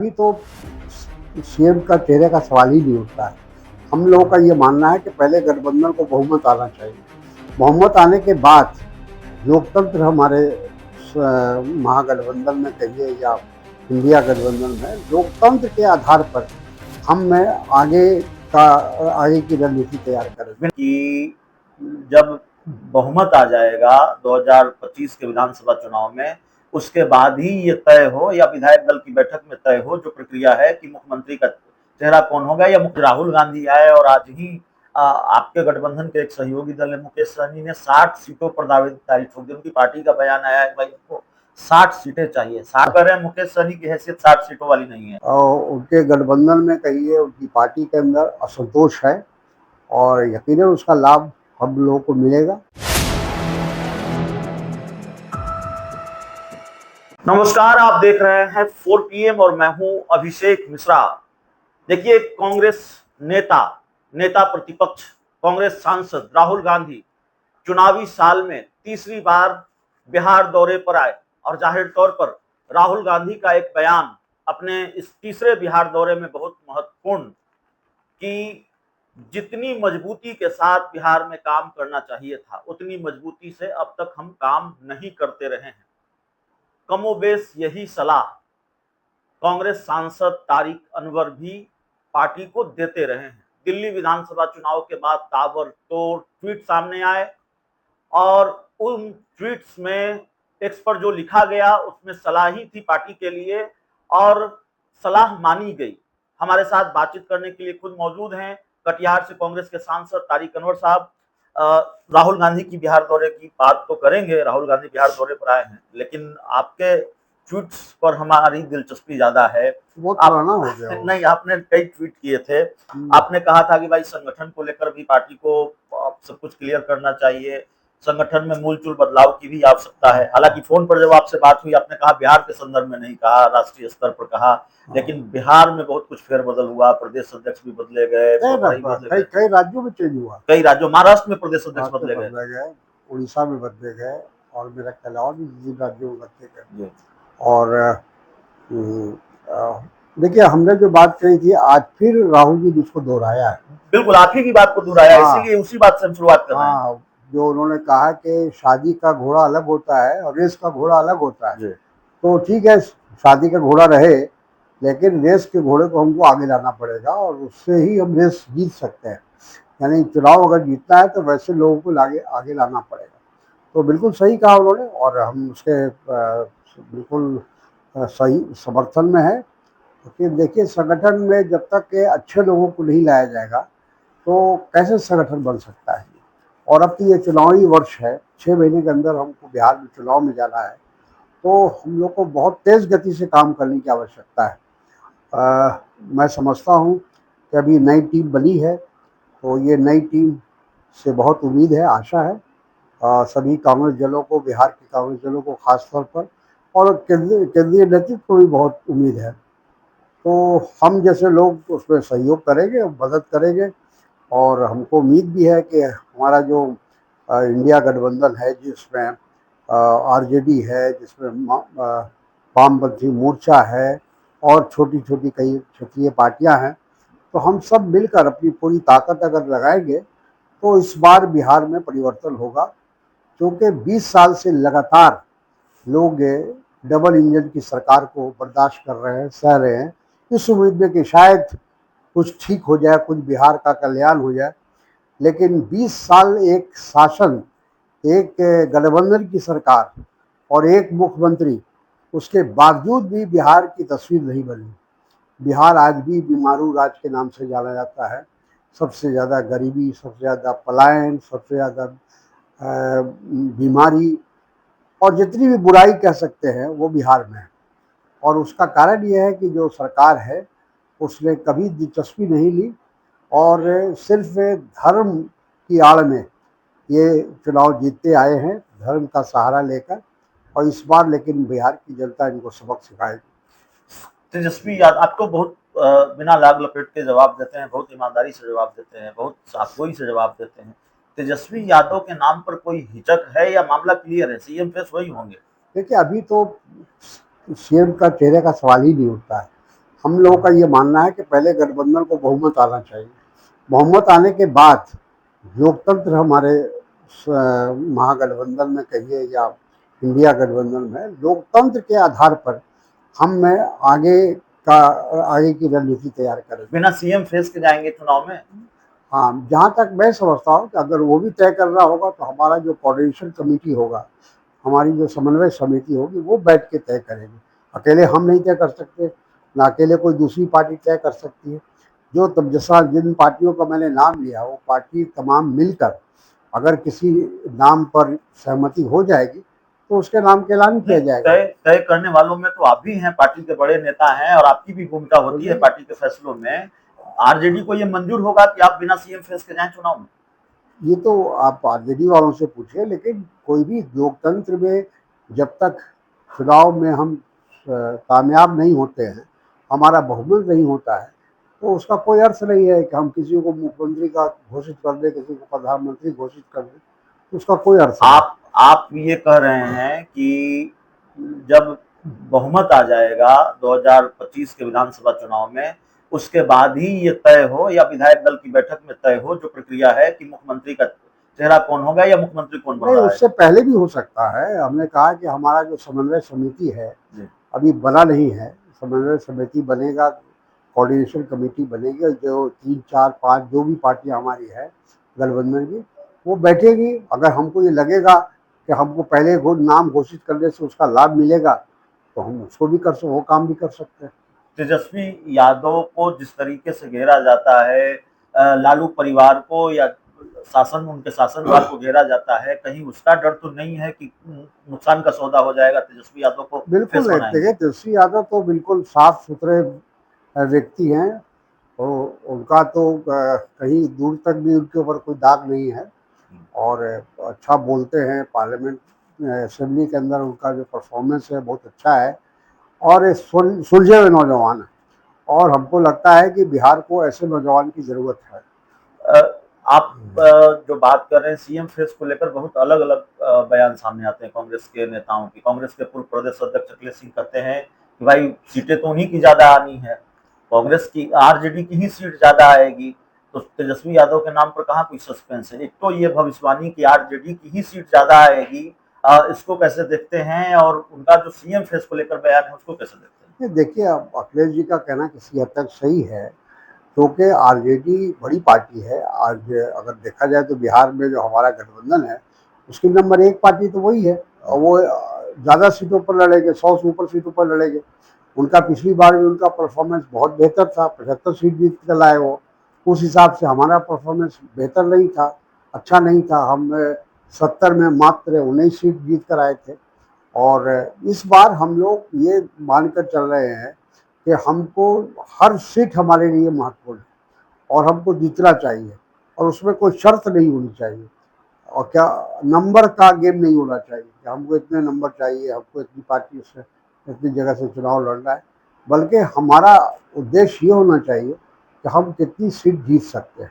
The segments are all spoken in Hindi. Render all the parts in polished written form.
अभी तो सीएम का चेहरे का सवाल ही नहीं उठता है। हम लोगों का ये मानना है कि पहले गठबंधन को बहुमत आना चाहिए। बहुमत आने के बाद लोकतंत्र हमारे महागठबंधन में कहिए या इंडिया गठबंधन में लोकतंत्र के आधार पर हम आगे का आगे की रणनीति तैयार करेंगे कि जब बहुमत आ जाएगा 2025 के विधानसभा चुनाव में, उसके बाद ही ये तय हो या विधायक दल की बैठक में तय हो जो प्रक्रिया है कि मुख्यमंत्री का चेहरा कौन होगा, या राहुल गांधी आए और आज ही आपके गठबंधन के एक सहयोगी दल है मुकेश सहनी ने 60 सीटों पर दावेदारी ठोक दी। उनकी पार्टी का बयान आया है भाई उनको 60 सीटें चाहिए। 60 कर रहे हैं, मुकेश सहनी की हैसियत 60 सीटों वाली नहीं है। और उनके गठबंधन में कहिए उनकी पार्टी के अंदर असंतोष है और यकीनन उसका लाभ हम लोगों को मिलेगा। नमस्कार, आप देख रहे हैं 4 PM और मैं हूं अभिषेक मिश्रा। देखिए, कांग्रेस नेता प्रतिपक्ष कांग्रेस सांसद राहुल गांधी चुनावी साल में तीसरी बार बिहार दौरे पर आए और जाहिर तौर पर राहुल गांधी का एक बयान अपने इस तीसरे बिहार दौरे में बहुत महत्वपूर्ण कि जितनी मजबूती के साथ बिहार में काम करना चाहिए था उतनी मजबूती से अब तक हम काम नहीं करते रहे हैं। कमोबेश यही सलाह कांग्रेस सांसद तारिक अनवर भी पार्टी को देते रहे हैं। दिल्ली विधानसभा चुनाव के बाद ताबड़तोड़ ट्वीट सामने आए और उन ट्वीट्स में टेक्स्ट पर जो लिखा गया उसमें सलाह ही थी पार्टी के लिए और सलाह मानी गई। हमारे साथ बातचीत करने के लिए खुद मौजूद हैं कटिहार से कांग्रेस के सांसद तारिक अनवर साहब। राहुल गांधी की बिहार दौरे की बात तो करेंगे, राहुल गांधी बिहार दौरे पर आए हैं, लेकिन आपके ट्वीट्स पर हमारी दिलचस्पी ज्यादा है। बहुत पुराना हो गया वो। नहीं, आपने कई ट्वीट किए थे। आपने कहा था कि भाई संगठन को लेकर भी पार्टी को सब कुछ क्लियर करना चाहिए, संगठन में मूलचूल बदलाव की भी आवश्यकता है। हालांकि फोन पर जब आपसे बात हुई आपने कहा बिहार के संदर्भ में नहीं कहा, राष्ट्रीय स्तर पर कहा, लेकिन बिहार में बहुत कुछ फेरबदल हुआ, प्रदेश अध्यक्ष भी बदले गए, कई राज्यों में चेंज हुआ, कई राज्यों, महाराष्ट्र में प्रदेश अध्यक्ष बदले गए, उड़ीसा में बदले गए और मेरा ख्याल और भी राज्यों में बदले गए। और देखिए, हमने जो बात कही थी आज फिर राहुल जी ने उसको दोहराया है। बिल्कुल, आप ही की बात को दोहराया, इसीलिए उसी बात से हम शुरुआत कर रहे हैं। जो उन्होंने कहा कि शादी का घोड़ा अलग होता है और रेस का घोड़ा अलग होता है, तो ठीक है, शादी का घोड़ा रहे लेकिन रेस के घोड़े को हमको आगे लाना पड़ेगा और उससे ही हम रेस जीत सकते हैं। यानी चुनाव अगर जीतना है तो वैसे लोगों को आगे लाना पड़ेगा। तो बिल्कुल सही कहा उन्होंने और हम उसके बिल्कुल सही समर्थन में है। क्योंकि देखिए, संगठन में जब तक के अच्छे लोगों को नहीं लाया जाएगा तो कैसे संगठन बन सकता है। और अब तो ये चुनावी वर्ष है, 6 महीने के अंदर हमको बिहार में चुनाव में जाना है, तो हम लोग को बहुत तेज़ गति से काम करने की आवश्यकता है। मैं समझता हूँ कि अभी नई टीम बनी है, तो ये नई टीम से बहुत उम्मीद है, आशा है सभी कांग्रेस दलों को, बिहार के कांग्रेस दलों को खास तौर पर, और केंद्रीय नेतृत्व को भी बहुत उम्मीद है। तो हम जैसे लोग उसमें सहयोग करेंगे, मदद करेंगे और हमको उम्मीद भी है कि हमारा जो इंडिया गठबंधन है जिसमें आरजेडी है, जिसमें वामपंथी मोर्चा है और छोटी छोटी कई क्षेत्रीय पार्टियां हैं, तो हम सब मिलकर अपनी पूरी ताकत अगर लगाएंगे तो इस बार बिहार में परिवर्तन होगा। क्योंकि 20 साल से लगातार लोग डबल इंजन की सरकार को बर्दाश्त कर रहे हैं, सह रहे हैं, इस उम्मीद में कि शायद कुछ ठीक हो जाए, कुछ बिहार का कल्याण हो जाए। लेकिन 20 साल एक शासन, एक गठबंधन की सरकार और एक मुख्यमंत्री, उसके बावजूद भी बिहार की तस्वीर नहीं बदली। बिहार आज भी बीमारू राज्य के नाम से जाना जाता है। सबसे ज़्यादा गरीबी, सबसे ज़्यादा पलायन, सबसे ज़्यादा बीमारी और जितनी भी बुराई कह सकते हैं वो बिहार में है। और उसका कारण ये है कि जो सरकार है उसने कभी दिलचस्पी नहीं ली और सिर्फ धर्म की आड़ में ये चुनाव जीतते आए हैं, धर्म का सहारा लेकर। और इस बार लेकिन बिहार की जनता इनको सबक सिखाएगी। तेजस्वी यादव आपको बहुत बिना लाग लपेट के जवाब देते हैं, बहुत ईमानदारी से जवाब देते हैं, बहुत साफगोई से जवाब देते हैं। तेजस्वी यादव के नाम पर कोई हिचक है या मामला क्लियर है, सीएम फेस वही होंगे? देखिए, अभी तो सीएम का चेहरे का सवाल ही नहीं उठता है। हम लोगों का ये मानना है कि पहले गठबंधन को बहुमत आना चाहिए। बहुमत आने के बाद लोकतंत्र हमारे महागठबंधन में कहिए या इंडिया गठबंधन में, लोकतंत्र के आधार पर हम आगे की रणनीति तैयार करेंगे। बिना सीएम फेस के जाएंगे चुनाव में? हाँ, जहाँ तक मैं समझता हूँ कि अगर वो भी तय करना होगा तो हमारा जो कोऑर्डिनेशन कमेटी होगा, हमारी जो समन्वय समिति होगी, वो बैठ के तय करेंगे। अकेले हम नहीं तय कर सकते, ना अकेले कोई दूसरी पार्टी तय कर सकती है। जो तब जैसा जिन पार्टियों का मैंने नाम लिया, वो पार्टी तमाम मिलकर अगर किसी नाम पर सहमति हो जाएगी तो उसके नाम का ऐलान किया जाएगा। तय करने वालों में तो आप भी हैं, पार्टी के बड़े नेता हैं और आपकी भी भूमिका होती है पार्टी के फैसलों में। आरजेडी को ये मंजूर होगा कि आप बिना सीएम फेस के जाएं चुनाव में? ये तो आप आरजेडी वालों से पूछिए, लेकिन कोई भी लोकतंत्र में जब तक चुनाव में हम कामयाब नहीं होते हैं, हमारा बहुमत नहीं होता है, तो उसका कोई अर्थ नहीं है कि हम किसी को मुख्यमंत्री का घोषित कर दें, किसी को प्रधानमंत्री घोषित कर दें, तो उसका कोई अर्थ नहीं। आप ये कह रहे हैं कि जब बहुमत आ जाएगा 2025 के विधानसभा चुनाव में, उसके बाद ही ये तय हो या विधायक दल की बैठक में तय हो जो प्रक्रिया है कि मुख्यमंत्री का चेहरा कौन होगा या मुख्यमंत्री कौन बन नहीं, रहा है? उससे पहले भी हो सकता है। हमने कहा कि हमारा जो समन्वय समिति है अभी बना नहीं है। समन्वय समिति बनेगा, कोऑर्डिनेशन कमेटी बनेगी, और जो 3, 4, 5 जो भी पार्टियां हमारी है गठबंधन की, वो बैठेगी। अगर हमको ये लगेगा कि हमको पहले नाम घोषित करने से उसका लाभ मिलेगा तो हम उसको भी वो काम भी कर सकते हैं। तेजस्वी यादव को जिस तरीके से घेरा जाता है, लालू परिवार को या उनके शासनकाल को घेरा जाता है, कहीं उसका डर तो नहीं है कि नुकसान का सौदा हो जाएगा तेजस्वी यादव को? बिल्कुल नहीं। देखिए, तेजस्वी यादव तो बिल्कुल साफ सुथरे व्यक्ति हैं, तो उनका तो कहीं दूर तक भी उनके ऊपर कोई दाग नहीं है, और अच्छा बोलते हैं। पार्लियामेंट असेंबली के अंदर उनका जो परफॉर्मेंस है बहुत अच्छा है, और सुलझे हुए नौजवान है, और हमको लगता है कि बिहार को ऐसे नौजवान की जरूरत है। आप जो बात कर रहे हैं सीएम फेस को लेकर, बहुत अलग अलग बयान सामने आते हैं कांग्रेस के नेताओं की। कांग्रेस के पूर्व प्रदेश अध्यक्ष अखिलेश सिंह कहते हैं कि भाई सीटें तो उन्हीं की ज्यादा आनी है, कांग्रेस की आरजेडी की ही सीट ज्यादा आएगी। तो तेजस्वी यादव के नाम पर कहाँ कोई सस्पेंस है? एक तो ये भविष्यवाणी की आरजेडी की ही सीट ज्यादा आएगी, इसको कैसे देखते हैं? और उनका जो सीएम फेस को लेकर बयान है उसको कैसे देखते हैं? देखिए, अब अखिलेश जी का कहना किसी हद तक सही है, क्योंकि आरजेडी बड़ी पार्टी है। आज अगर देखा जाए तो बिहार में जो हमारा गठबंधन है उसकी नंबर 1 पार्टी तो वही है, और वो ज़्यादा सीटों पर लड़ेंगे, 100 से ऊपर सीटों पर लड़ेंगे। उनका पिछली बार भी उनका परफॉर्मेंस बहुत बेहतर था, 75 सीट जीत कर लाए वो। उस हिसाब से हमारा परफॉर्मेंस बेहतर नहीं था, अच्छा नहीं था। हम 70 में मात्र 19 सीट जीत कर आए थे, और इस बार हम लोग ये मानकर चल रहे हैं कि हमको हर सीट हमारे लिए महत्वपूर्ण है, और हमको जीतना चाहिए, और उसमें कोई शर्त नहीं होनी चाहिए, और क्या नंबर का गेम नहीं होना चाहिए कि हमको इतने नंबर चाहिए, हमको इतनी पार्टी से इतनी जगह से चुनाव लड़ना है। बल्कि हमारा उद्देश्य ये होना चाहिए कि हम कितनी सीट जीत सकते हैं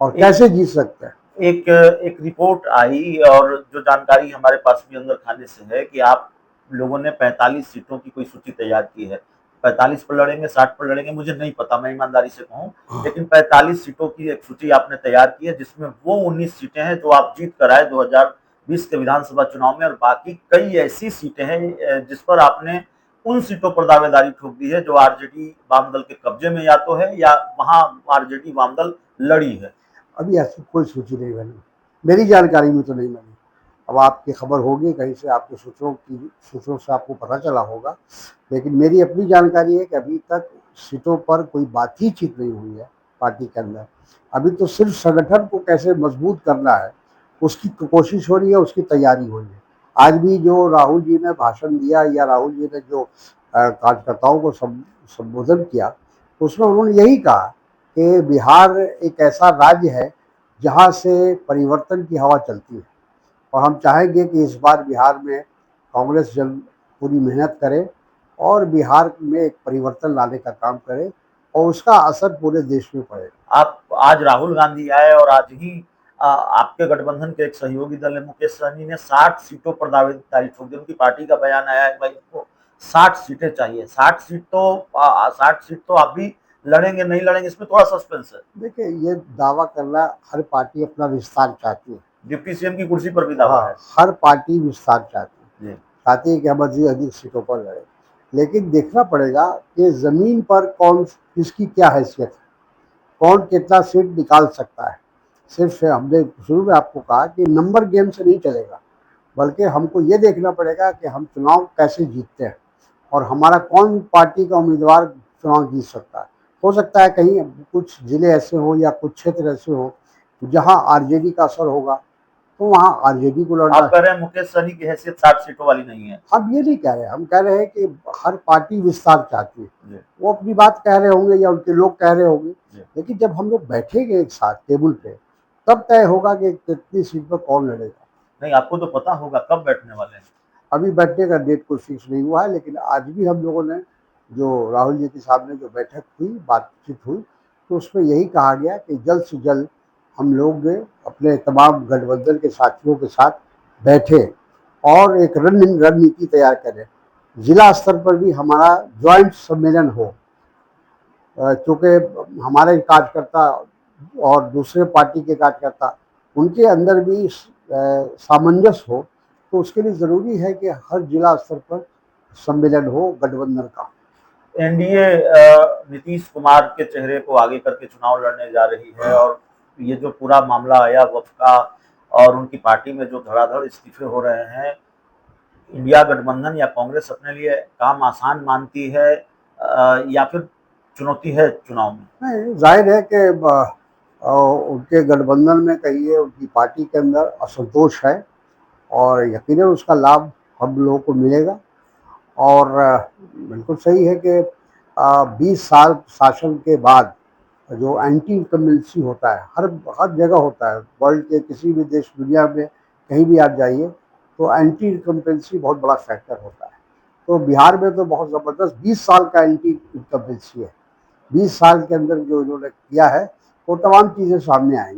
और कैसे जीत सकते हैं। एक रिपोर्ट आई और जो जानकारी हमारे पास भी अंदर खाने से है कि आप लोगों ने 45 सीटों की कोई सूची तैयार की है। 45 पर लड़ेंगे, 60 पर लड़ेंगे, मुझे नहीं पता, मैं ईमानदारी से कहूँ, लेकिन 45 सीटों की एक सूची आपने तैयार की है, जिसमें वो 19 सीटें हैं जो आप जीत कर आए 2020 के विधानसभा चुनाव में, और बाकी कई ऐसी सीटें हैं जिस पर आपने उन सीटों पर दावेदारी ठोक दी है जो आरजेडी वामदल के कब्जे में या तो है या वहां आरजेडी वामदल लड़ी है। अभी ऐसी कोई सूची नहीं बनी, मेरी जानकारी में तो नहीं बनी। अब आपकी खबर होगी कहीं से, आपके सूत्रों से आपको पता चला होगा, लेकिन मेरी अपनी जानकारी है कि अभी तक सीटों पर कोई बातचीत नहीं हुई है पार्टी के अंदर। अभी तो सिर्फ संगठन को कैसे मजबूत करना है उसकी कोशिश हो रही है, उसकी तैयारी हो रही है। आज भी जो राहुल जी ने भाषण दिया, या राहुल जी ने जो कार्यकर्ताओं को संबोधन किया, तो उसमें उन्होंने यही कहा कि बिहार एक ऐसा राज्य है जहाँ से परिवर्तन की हवा चलती है, और हम चाहेंगे कि इस बार बिहार में कांग्रेस जन पूरी मेहनत करे और बिहार में एक परिवर्तन लाने का काम करे, और उसका असर पूरे देश में पड़े। आप आज राहुल गांधी आए और आज ही आपके गठबंधन के एक सहयोगी दल है मुकेश सहनी ने 60 सीटों पर दावेदारी ठोक दी। उनकी पार्टी का बयान आया है भाई 60 सीटें चाहिए। 60 सीट तो आप भी लड़ेंगे नहीं लड़ेंगे, इसमें थोड़ा सस्पेंस है। देखिए, ये दावा करना, हर पार्टी अपना विस्तार चाहती है। डिप्टी सीएम की कुर्सी पर भी दावा हाँ, है। हर पार्टी विस्तार चाहती है, जी चाहती है कि हम अधिक सीटों पर लड़े। लेकिन देखना पड़ेगा कि जमीन पर कौन किसकी क्या हैसियत है, कौन कितना सीट निकाल सकता है। सिर्फ हमने शुरू में आपको कहा कि नंबर गेम से नहीं चलेगा, बल्कि हमको ये देखना पड़ेगा कि हम चुनाव कैसे जीतते हैं और हमारा कौन पार्टी का उम्मीदवार चुनाव जीत सकता है। हो सकता है कहीं कुछ जिले ऐसे हों या कुछ क्षेत्र ऐसे हों जहां आरजेडी का असर होगा, तो वहां आरजेडी को लड़ना। आप कह रहे हैं मुकेश सहनी की हैसियत 60 सीटों वाली नहीं है। हम ये नहीं कह रहे, हम कह रहे हैं कि हर पार्टी विस्तार चाहती है। जी वो अपनी बात कह रहे होंगे या उनके लोग कह रहे होंगे, जी लेकिन जब हम लोग बैठेंगे एक साथ टेबल पे, तब तय होगा कि कितनी सीट पर कौन लड़ेगा। नहीं, आपको तो पता होगा कब बैठने वाले हैं। अभी बैठने का डेट कोई फिक्स नहीं हुआ है, लेकिन आज भी हम लोगों ने, जो राहुल जी के सामने जो बैठक हुई, बातचीत हुई, तो उसमें यही कहा गया कि जल्द से जल्द हम लोग अपने तमाम गठबंधन के साथियों के साथ बैठे और एक रणनीति तैयार करें। जिला स्तर पर भी हमारा ज्वाइंट सम्मेलन हो, चूँकि हमारे कार्यकर्ता और दूसरे पार्टी के कार्यकर्ता, उनके अंदर भी सामंजस्य हो, तो उसके लिए ज़रूरी है कि हर जिला स्तर पर सम्मेलन हो गठबंधन का। एनडीए नीतीश कुमार के चेहरे को आगे करके चुनाव लड़ने जा रही है, और ये जो पूरा मामला आया वक्फ का और उनकी पार्टी में जो धड़ाधड़ इस्तीफे हो रहे हैं, इंडिया गठबंधन या कांग्रेस अपने लिए काम आसान मानती है या फिर चुनौती है चुनाव में? नहीं, जाहिर है कि उनके गठबंधन में कहिए, उनकी पार्टी के अंदर असंतोष है और यकीनन उसका लाभ हम लोगों को मिलेगा। और बिल्कुल सही है कि 20 साल शासन के बाद जो एंटी इनकम्बेंसी होता है, हर हर जगह होता है, वर्ल्ड के किसी भी देश दुनिया में कहीं भी आप जाइए, तो एंटी इनकम्बेंसी बहुत बड़ा फैक्टर होता है। तो बिहार में तो बहुत ज़बरदस्त 20 साल का एंटी इनकम्बेंसी है। 20 साल के अंदर जो उन्होंने किया है, वो तमाम चीज़ें सामने आएंगी।